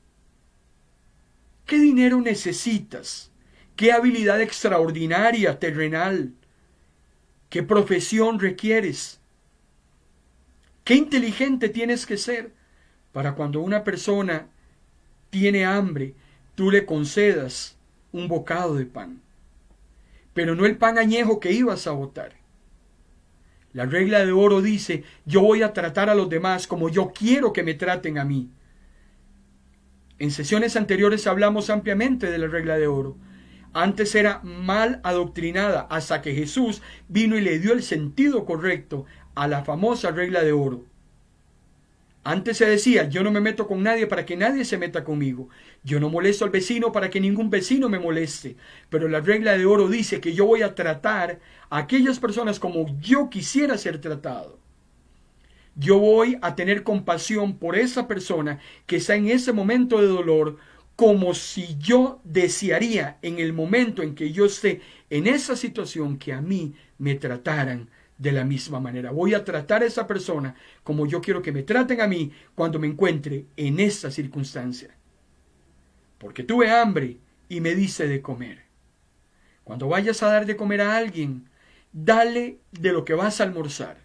¿Qué dinero necesitas? ¿Qué habilidad extraordinaria terrenal? ¿Qué profesión requieres? Qué inteligente tienes que ser para cuando una persona tiene hambre, tú le concedas un bocado de pan, pero no el pan añejo que ibas a botar. La regla de oro dice, yo voy a tratar a los demás como yo quiero que me traten a mí. En sesiones anteriores hablamos ampliamente de la regla de oro. Antes era mal adoctrinada hasta que Jesús vino y le dio el sentido correcto a la famosa regla de oro. Antes se decía, yo no me meto con nadie para que nadie se meta conmigo. Yo no molesto al vecino para que ningún vecino me moleste. Pero la regla de oro dice que yo voy a tratar a aquellas personas como yo quisiera ser tratado. Yo voy a tener compasión por esa persona que está en ese momento de dolor, como si yo desearía en el momento en que yo esté en esa situación que a mí me trataran de la misma manera. Voy a tratar a esa persona como yo quiero que me traten a mí cuando me encuentre en esta circunstancia. Porque tuve hambre y me diste de comer. Cuando vayas a dar de comer a alguien, dale de lo que vas a almorzar.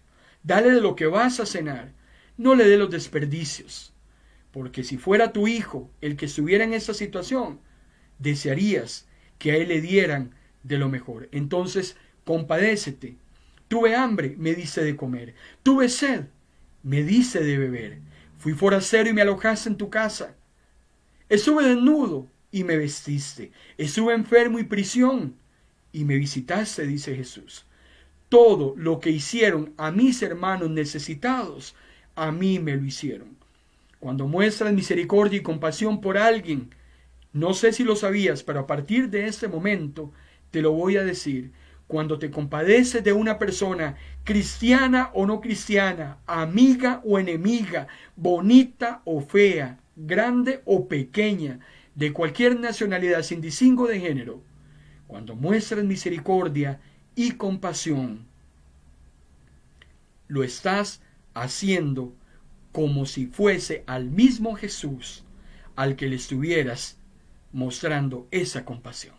Dale de lo que vas a cenar. No le dé los desperdicios. Porque si fuera tu hijo el que estuviera en esa situación, desearías que a él le dieran de lo mejor. Entonces, compadécete. Tuve hambre, me diste de comer. Tuve sed, me diste de beber. Fui forastero y me alojaste en tu casa. Estuve desnudo y me vestiste. Estuve enfermo y prisión y me visitaste, dice Jesús. Todo lo que hicieron a mis hermanos necesitados, a mí me lo hicieron. Cuando muestras misericordia y compasión por alguien, no sé si lo sabías, pero a partir de este momento te lo voy a decir. Cuando te compadeces de una persona, cristiana o no cristiana, amiga o enemiga, bonita o fea, grande o pequeña, de cualquier nacionalidad, sin distingo de género, cuando muestras misericordia y compasión, lo estás haciendo como si fuese al mismo Jesús al que le estuvieras mostrando esa compasión.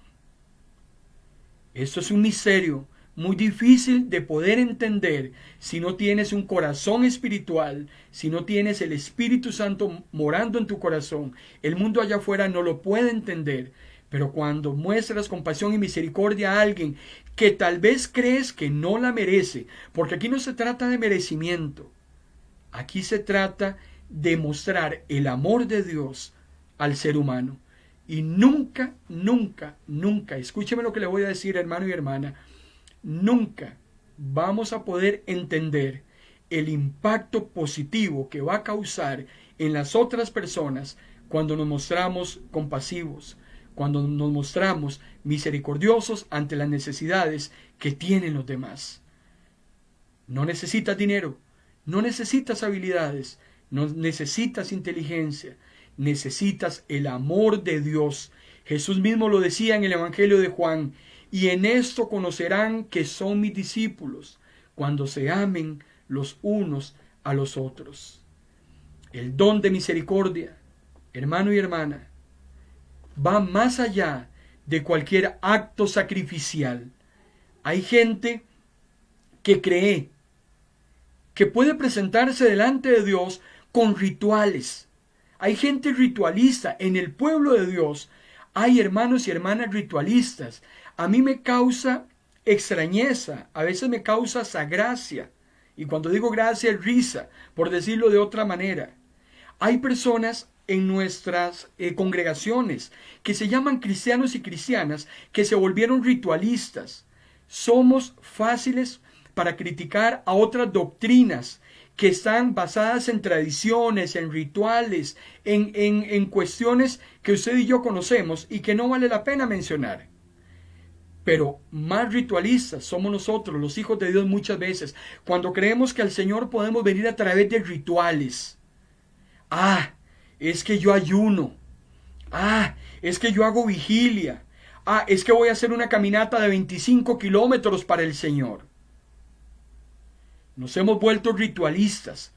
Esto es un misterio muy difícil de poder entender si no tienes un corazón espiritual, si no tienes el Espíritu Santo morando en tu corazón. El mundo allá afuera no lo puede entender, pero cuando muestras compasión y misericordia a alguien que tal vez crees que no la merece, porque aquí no se trata de merecimiento, aquí se trata de mostrar el amor de Dios al ser humano. Y nunca, nunca, nunca, escúcheme lo que le voy a decir, hermano y hermana, nunca vamos a poder entender el impacto positivo que va a causar en las otras personas cuando nos mostramos compasivos, cuando nos mostramos misericordiosos ante las necesidades que tienen los demás. No necesitas dinero, no necesitas habilidades, no necesitas inteligencia. Necesitas el amor de Dios. Jesús mismo lo decía en el Evangelio de Juan, y en esto conocerán que son mis discípulos, cuando se amen los unos a los otros. El don de misericordia, hermano y hermana, va más allá de cualquier acto sacrificial. Hay gente que cree que puede presentarse delante de Dios con rituales. Hay gente ritualista en el pueblo de Dios. Hay hermanos y hermanas ritualistas. A mí me causa extrañeza, a veces me causa hasta gracia. Y cuando digo gracia es risa, por decirlo de otra manera. Hay personas en nuestras congregaciones que se llaman cristianos y cristianas que se volvieron ritualistas. Somos fáciles para criticar a otras doctrinas que están basadas en tradiciones, en rituales, en cuestiones que usted y yo conocemos y que no vale la pena mencionar. Pero más ritualistas somos nosotros, los hijos de Dios, muchas veces, cuando creemos que al Señor podemos venir a través de rituales. Es que yo ayuno. Es que yo hago vigilia. Es que voy a hacer una caminata de 25 kilómetros para el Señor. Nos hemos vuelto ritualistas,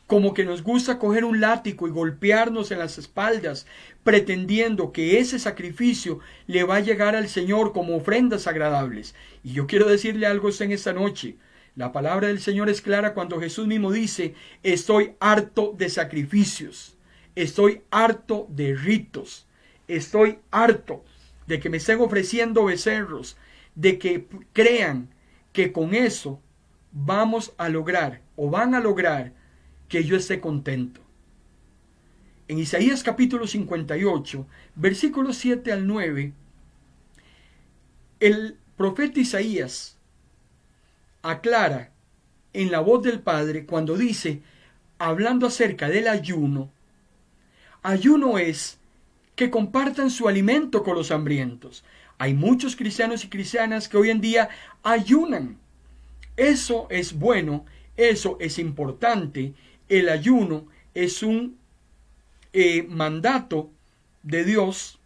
como que nos gusta coger un látigo y golpearnos en las espaldas, pretendiendo que ese sacrificio le va a llegar al Señor como ofrendas agradables. Y yo quiero decirle algo a usted en esta noche. La palabra del Señor es clara cuando Jesús mismo dice: estoy harto de sacrificios, estoy harto de ritos, estoy harto de que me estén ofreciendo becerros, de que crean que con eso vamos a lograr o van a lograr que yo esté contento. En Isaías capítulo 58, versículos 7 al 9, el profeta Isaías aclara en la voz del Padre cuando dice, hablando acerca del ayuno, ayuno es que compartan su alimento con los hambrientos. Hay muchos cristianos y cristianas que hoy en día ayunan. Eso es bueno, eso es importante. El ayuno es un mandato de Dios.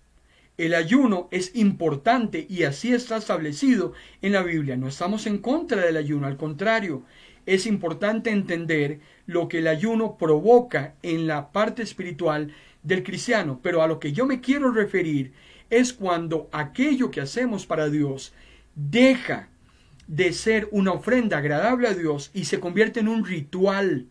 El ayuno es importante y así está establecido en la Biblia. No estamos en contra del ayuno, al contrario, es importante entender lo que el ayuno provoca en la parte espiritual del cristiano. Pero a lo que yo me quiero referir es cuando aquello que hacemos para Dios deja de ser una ofrenda agradable a Dios y se convierte en un ritual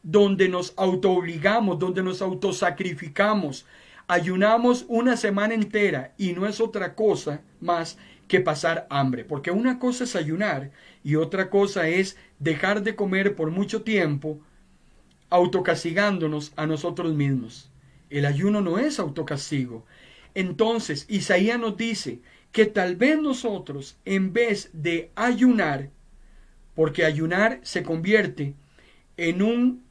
donde nos autoobligamos, donde nos autosacrificamos. Ayunamos una semana entera y no es otra cosa más que pasar hambre, porque una cosa es ayunar y otra cosa es dejar de comer por mucho tiempo, autocastigándonos a nosotros mismos. El ayuno no es autocastigo. Entonces, Isaías nos dice que tal vez nosotros, en vez de ayunar, porque ayunar se convierte en un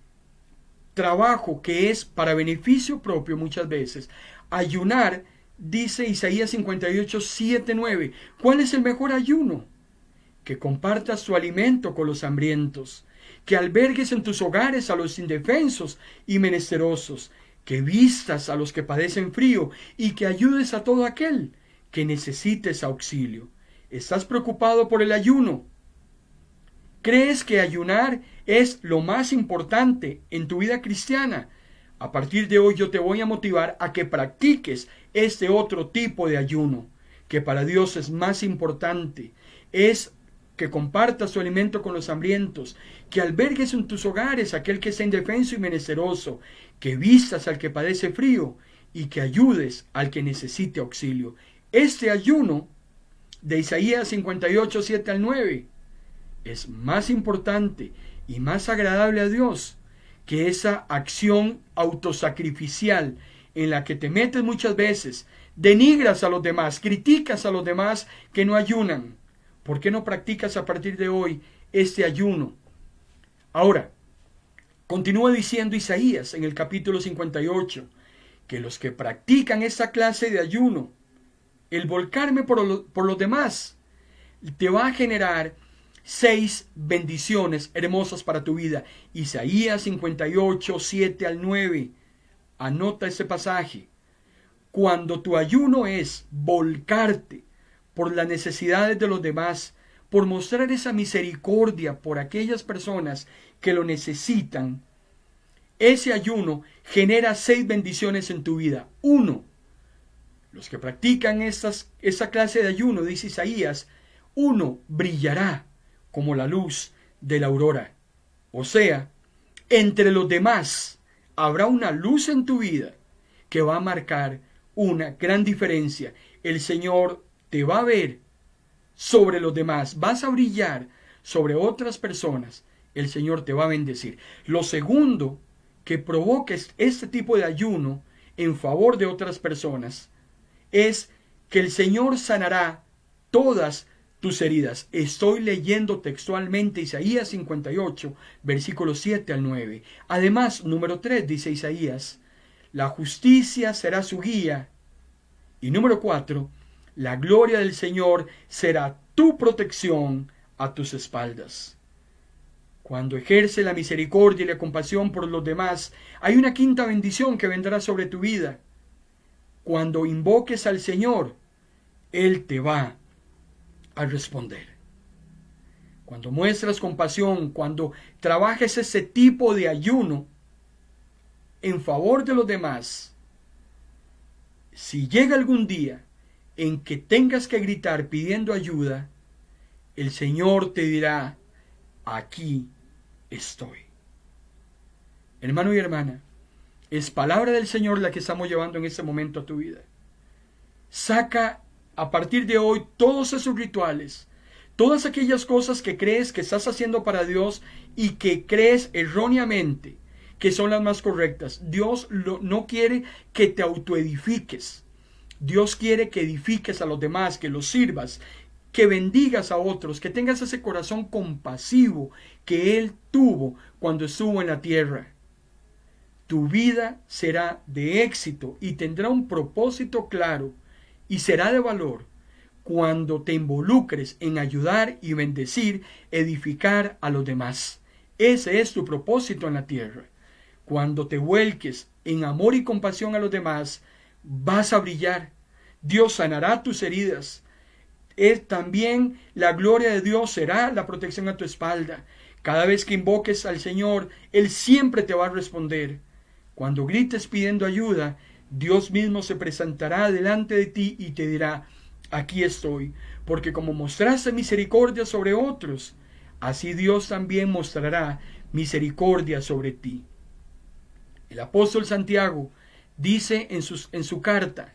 trabajo que es para beneficio propio muchas veces, ayunar, dice Isaías 58, 7, 9, ¿cuál es el mejor ayuno? Que compartas tu alimento con los hambrientos, que albergues en tus hogares a los indefensos y menesterosos, que vistas a los que padecen frío y que ayudes a todo aquel que necesites auxilio. ¿Estás preocupado por el ayuno? ¿Crees que ayunar es lo más importante en tu vida cristiana? A partir de hoy yo te voy a motivar a que practiques este otro tipo de ayuno, que para Dios es más importante. Es que compartas tu alimento con los hambrientos, que albergues en tus hogares a aquel que está indefenso y menesteroso, que vistas al que padece frío y que ayudes al que necesite auxilio. Este ayuno de Isaías 58, 7 al 9 es más importante y más agradable a Dios que esa acción autosacrificial en la que te metes muchas veces, denigras a los demás, criticas a los demás que no ayunan. ¿Por qué no practicas a partir de hoy este ayuno? Ahora, continúa diciendo Isaías en el capítulo 58, que los que practican esta clase de ayuno, el volcarme por los demás, te va a generar 6 bendiciones hermosas para tu vida. Isaías 58, 7 al 9. Anota ese pasaje. Cuando tu ayuno es volcarte por las necesidades de los demás, por mostrar esa misericordia por aquellas personas que lo necesitan, ese ayuno genera 6 bendiciones en tu vida. 1. Los que practican esa clase de ayuno, dice Isaías, 1 brillará como la luz de la aurora. O sea, entre los demás habrá una luz en tu vida que va a marcar una gran diferencia. El Señor te va a ver sobre los demás, vas a brillar sobre otras personas, el Señor te va a bendecir. Lo segundo que provoques este tipo de ayuno en favor de otras personas es que el Señor sanará todas tus heridas. Estoy leyendo textualmente Isaías 58, versículos 7 al 9. Además, número 3, dice Isaías, la justicia será su guía. Y número 4, la gloria del Señor será tu protección a tus espaldas. Cuando ejerce la misericordia y la compasión por los demás, hay una quinta bendición que vendrá sobre tu vida. Cuando invoques al Señor, Él te va a responder. Cuando muestras compasión, cuando trabajes ese tipo de ayuno en favor de los demás, si llega algún día en que tengas que gritar pidiendo ayuda, el Señor te dirá, aquí estoy. Hermano y hermana, es palabra del Señor la que estamos llevando en este momento a tu vida. Saca a partir de hoy todos esos rituales, todas aquellas cosas que crees que estás haciendo para Dios y que crees erróneamente que son las más correctas. Dios no quiere que te autoedifiques. Dios quiere que edifiques a los demás, que los sirvas, que bendigas a otros, que tengas ese corazón compasivo que Él tuvo cuando estuvo en la tierra. Tu vida será de éxito y tendrá un propósito claro y será de valor cuando te involucres en ayudar y bendecir, edificar a los demás. Ese es tu propósito en la tierra. Cuando te vuelques en amor y compasión a los demás, vas a brillar. Dios sanará tus heridas. También la gloria de Dios será la protección a tu espalda. Cada vez que invoques al Señor, Él siempre te va a responder. Cuando grites pidiendo ayuda, Dios mismo se presentará delante de ti y te dirá: aquí estoy, porque como mostraste misericordia sobre otros, así Dios también mostrará misericordia sobre ti. El apóstol Santiago dice en su carta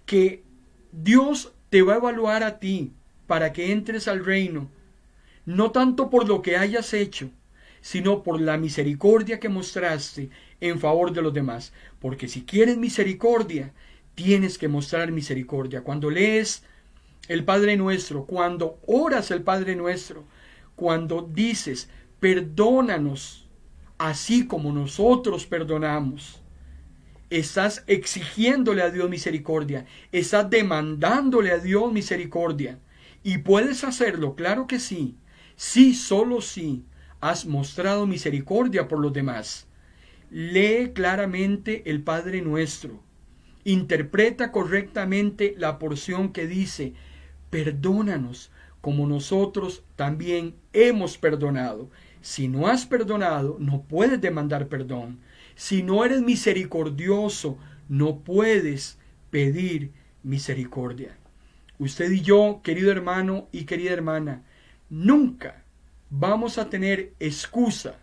que Dios te va a evaluar a ti para que entres al reino, no tanto por lo que hayas hecho, sino por la misericordia que mostraste en favor de los demás. Porque si quieres misericordia, tienes que mostrar misericordia. Cuando lees el Padre Nuestro, cuando oras el Padre Nuestro, cuando dices: perdónanos así como nosotros perdonamos, estás exigiéndole a Dios misericordia, estás demandándole a Dios misericordia. Y puedes hacerlo, claro que sí, sí, solo sí has mostrado misericordia por los demás. Lee claramente el Padre Nuestro. Interpreta correctamente la porción que dice: perdónanos como nosotros también hemos perdonado. Si no has perdonado, no puedes demandar perdón. Si no eres misericordioso, no puedes pedir misericordia. Usted y yo, querido hermano y querida hermana, nunca vamos a tener excusa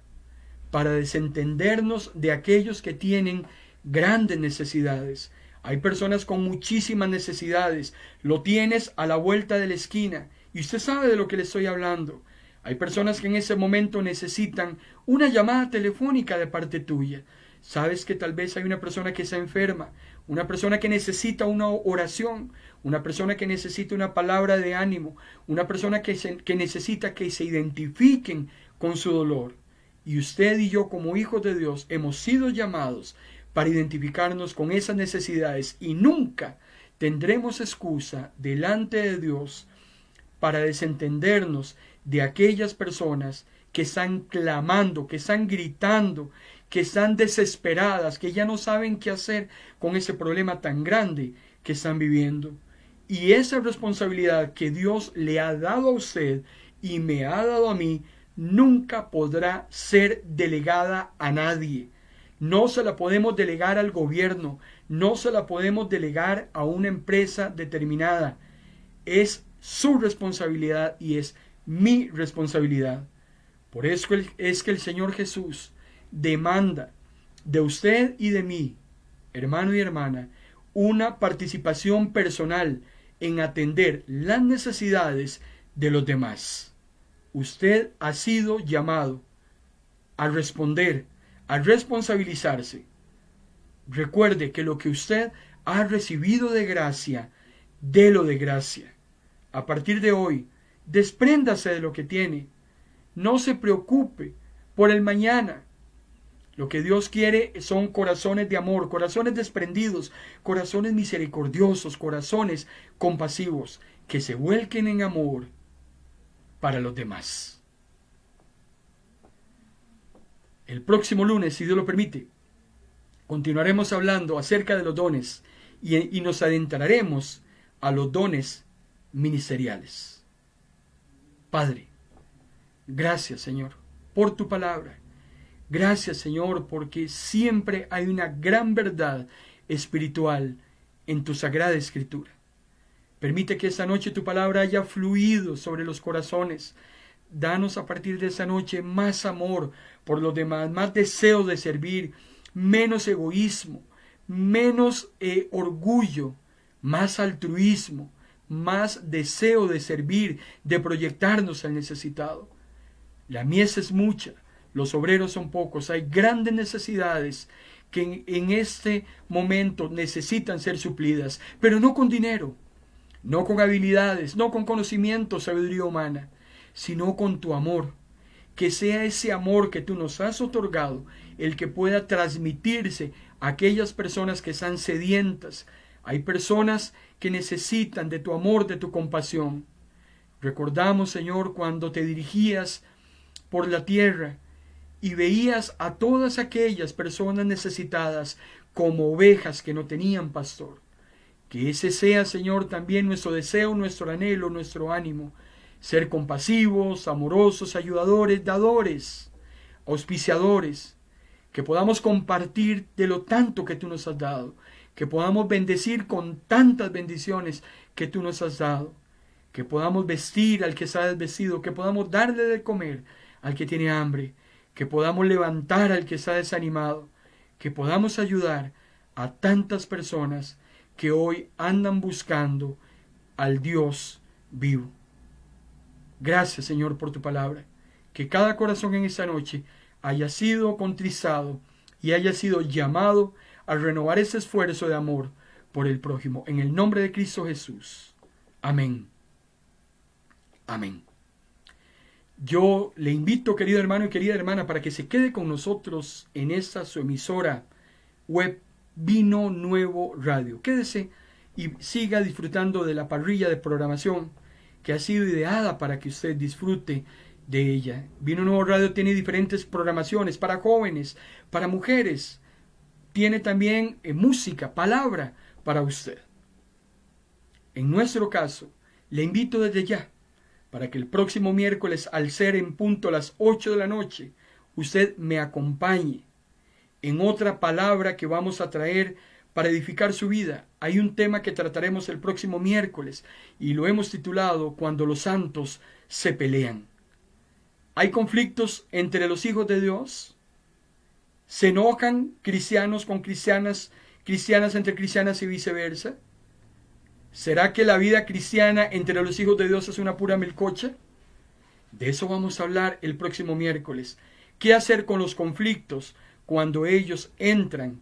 para desentendernos de aquellos que tienen grandes necesidades. Hay personas con muchísimas necesidades. Lo tienes a la vuelta de la esquina y usted sabe de lo que le estoy hablando. Hay personas que en ese momento necesitan una llamada telefónica de parte tuya. Sabes que tal vez hay una persona que está enferma, una persona que necesita una oración, una persona que necesita una palabra de ánimo, una persona que necesita que se identifiquen con su dolor. Y usted y yo, como hijos de Dios, hemos sido llamados para identificarnos con esas necesidades y nunca tendremos excusa delante de Dios para desentendernos de aquellas personas que están clamando, que están gritando, que están desesperadas, que ya no saben qué hacer con ese problema tan grande que están viviendo. Y esa responsabilidad que Dios le ha dado a usted y me ha dado a mí, nunca podrá ser delegada a nadie. No se la podemos delegar al gobierno, no se la podemos delegar a una empresa determinada. Es su responsabilidad y es mi responsabilidad. Por eso es que el Señor Jesús demanda de usted y de mí, hermano y hermana, una participación personal en atender las necesidades de los demás. Usted ha sido llamado a responder, a responsabilizarse. Recuerde que lo que usted ha recibido de gracia, délo de gracia. A partir de hoy, despréndase de lo que tiene. No se preocupe por el mañana. Lo que Dios quiere son corazones de amor, corazones desprendidos, corazones misericordiosos, corazones compasivos, que se vuelquen en amor para los demás. El próximo lunes, si Dios lo permite, continuaremos hablando acerca de los dones y nos adentraremos a los dones ministeriales. Padre, gracias, Señor, por tu palabra. Gracias, Señor, porque siempre hay una gran verdad espiritual en tu sagrada escritura. Permite que esta noche tu palabra haya fluido sobre los corazones danos a partir de esta noche más amor por los demás, más deseo de servir, menos egoísmo, menos orgullo, más altruismo, más deseo de servir, de proyectarnos al necesitado. La mies es mucha, los obreros son pocos, hay grandes necesidades que en este momento necesitan ser suplidas, pero no con dinero, no con habilidades, no con conocimiento, sabiduría humana, sino con tu amor. Que sea ese amor que tú nos has otorgado el que pueda transmitirse a aquellas personas que están sedientas. Hay personas que necesitan de tu amor, de tu compasión. Recordamos, Señor, cuando te dirigías por la tierra y veías a todas aquellas personas necesitadas como ovejas que no tenían pastor. Que ese sea, Señor, también nuestro deseo, nuestro anhelo, nuestro ánimo. Ser compasivos, amorosos, ayudadores, dadores, auspiciadores. Que podamos compartir de lo tanto que tú nos has dado. Que podamos bendecir con tantas bendiciones que tú nos has dado. Que podamos vestir al que está desvestido. Que podamos darle de comer al que tiene hambre. Que podamos levantar al que está desanimado. Que podamos ayudar a tantas personas que hoy andan buscando al Dios vivo. Gracias, Señor, por tu palabra. Que cada corazón en esta noche haya sido contrizado y haya sido llamado a renovar ese esfuerzo de amor por el prójimo. En el nombre de Cristo Jesús. Amén. Amén. Yo le invito, querido hermano y querida hermana, para que se quede con nosotros en esta su emisora web Vino Nuevo Radio. Quédese y siga disfrutando de la parrilla de programación que ha sido ideada para que usted disfrute de ella. Vino Nuevo Radio tiene diferentes programaciones para jóvenes, para mujeres. Tiene también música, palabra para usted. En nuestro caso, le invito desde ya para que el próximo miércoles, al ser en punto a las 8 de la noche, usted me acompañe en otra palabra que vamos a traer para edificar su vida. Hay un tema que trataremos el próximo miércoles y lo hemos titulado Cuando los santos se pelean. ¿Hay conflictos entre los hijos de Dios? ¿Se enojan cristianos con cristianas, cristianas entre cristianas y viceversa? ¿Será que la vida cristiana entre los hijos de Dios es una pura melcocha? De eso vamos a hablar el próximo miércoles. ¿Qué hacer con los conflictos cuando ellos entran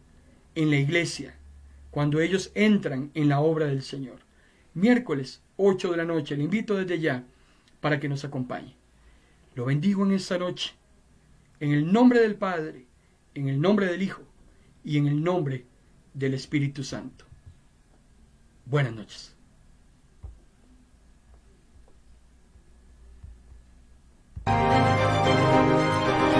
en la iglesia, cuando ellos entran en la obra del Señor? Miércoles, 8 de la noche, le invito desde ya para que nos acompañe. Lo bendigo en esta noche, en el nombre del Padre, en el nombre del Hijo y en el nombre del Espíritu Santo. Buenas noches.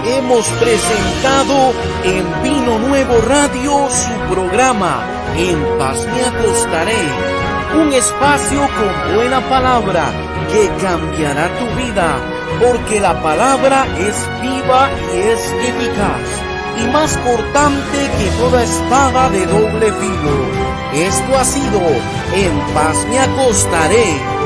Hemos presentado en Vino Nuevo Radio su programa En Paz Me Acostaré, un espacio con buena palabra que cambiará tu vida, porque la palabra es viva y es eficaz, y más cortante que toda espada de doble filo. Esto ha sido En Paz Me Acostaré.